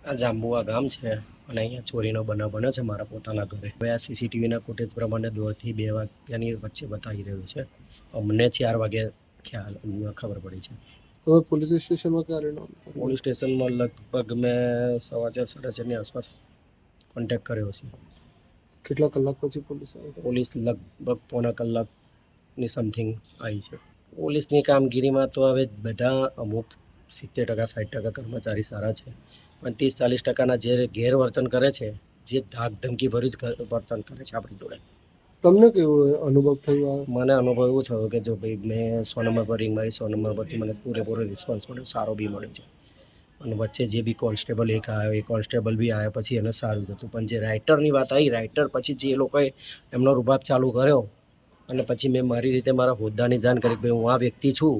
આ જાંબુઆ ગામ છે અને અહીંયા ચોરીનો બનાવ બન્યો છે મારા પોતાના ઘરે. હવે આ સીસીટીવીના ફૂટેજ પ્રમાણે 2 થી 2 વાગ્યાની વચ્ચે બતાવી રહ્યું છે. અમને 4 વાગે ખબર પડી છે. તમે પોલીસ સ્ટેશનમાં ક્યારે નોંધ કરી? પોલીસ સ્ટેશનમાં લગભગ મેં 4:15 4:30 આસપાસ કોન્ટેક્ટ કર્યો છે. કેટલા કલાક પછી પોલીસ આવી? પોલીસ લગભગ પોણા કલાકની સમથિંગ આવી છે. પોલીસની કામગીરીમાં તો હવે બધા અમુક 70% 60% કર્મચારી સારા છે, પણ 30-40%ના જે ગેરવર્તન કરે છે, જે ધાક ધમકી ભર્યું જ વર્તન કરે છે આપણી જોડે. તમને કેવો અનુભવ થયો? મને અનુભવ એવો થયો કે જો ભાઈ મેં 100 નંબર પર રિંગ મારી, 100 નંબર પરથી મને પૂરેપૂરો રિસ્પોન્સ મળ્યો, સારો બી મળ્યો છે. અને વચ્ચે જે બી કોન્સ્ટેબલ એક આવ્યો, એ કોન્સ્ટેબલ બી આવ્યા પછી એને સારું જ હતું. પણ જે રાઇટરની વાત આવી, રાઇટર પછી જે એ લોકોએ એમનો રૂબાબ ચાલુ કર્યો અને પછી મેં મારી રીતે મારા હોદ્દાની જાણ કરી કે ભાઈ હું આ વ્યક્તિ છું,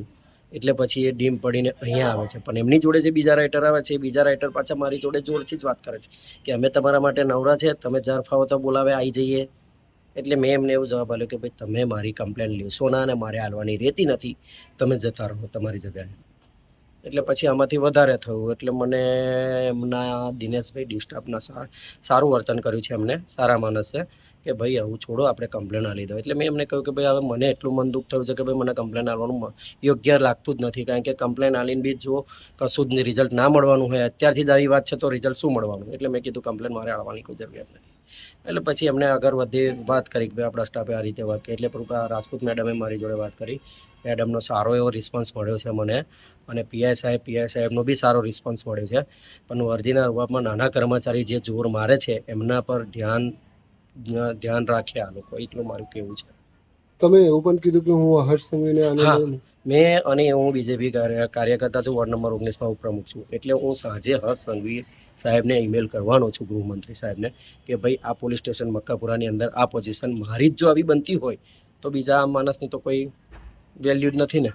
એટલે પછી એ ડીમ પડીને અહીંયા આવે છે. પણ એમની જોડે જે બીજા રાઇટર આવે છે, એ બીજા રાઇટર પાછા મારી જોડે જોરથી જ વાત કરે છે કે અમે તમારા માટે નવરા છે, તમે જ્યારે ફાવો તો બોલાવે આવી જઈએ. એટલે મેં એમને એવું જવાબ આપ્યો કે ભાઈ તમે મારી કમ્પ્લેન લેશો ના અને મારે હાલવાની રહેતી નથી, તમે જતા રહો તમારી જગ્યાએ. એટલે પછી આમાંથી વધારે થયું. એટલે મને એમના દિનેશભાઈ ડિસ્ટાફના સારું વર્તન કર્યું છે. એમને સારા માણસ છે કે ભાઈ આવું છોડો, આપણે કમ્પ્લેન આપી દો. એટલે મેં એમને કહ્યું કે ભાઈ હવે મને એટલું મન દુઃખ થયું છે કે ભાઈ મને કમ્પ્લેન આપવાનું યોગ્ય લાગતું જ નથી, કારણ કે કમ્પ્લેન આલીને બી જો કશું જ રિઝલ્ટ ના મળવાનું હોય, અત્યારથી જ આવી વાત છે તો રિઝલ્ટ શું મળવાનું? એટલે મેં કીધું કમ્પ્લેન મારે આવવાની કોઈ જરૂરિયાત નથી. એટલે પછી એમને આગળ વધી વાત કરી કે ભાઈ આપણા સ્ટાફે આ રીતે વાત કરી. એટલે રાજપૂત મેડમે મારી જોડે વાત કરી. મેડમનો સારો એવો રિસ્પોન્સ મળ્યો છે મને, અને પીઆઈ સાહેબનો બી સારો રિસ્પોન્સ મળ્યો છે. પણ વર્દીના રૂપમાં નાના કર્મચારી જે જોર મારે છે એમના પર ધ્યાન રાખે આ લોકો, એટલું મારું કહેવું છે. તમે એવું પણ કીધું કે હું હર્ષ સંઘવીને આને લઈને મેં અને હું બીજેપી કાર્યકર્તા છું, વોર્ડ નંબર 19માં ઉપપ્રમુખ છું. એટલે હું સાંજે હર્ષ સંઘવી સાહેબને ઈમેલ કરવાનો છું, ગૃહમંત્રી સાહેબને, કે ભાઈ આ પોલીસ સ્ટેશન મક્કાપુરાની અંદર આ પોઝિશન મારી જ જો આવી બનતી હોય તો બીજા માણસની તો કોઈ વેલ્યુ જ નથી ને.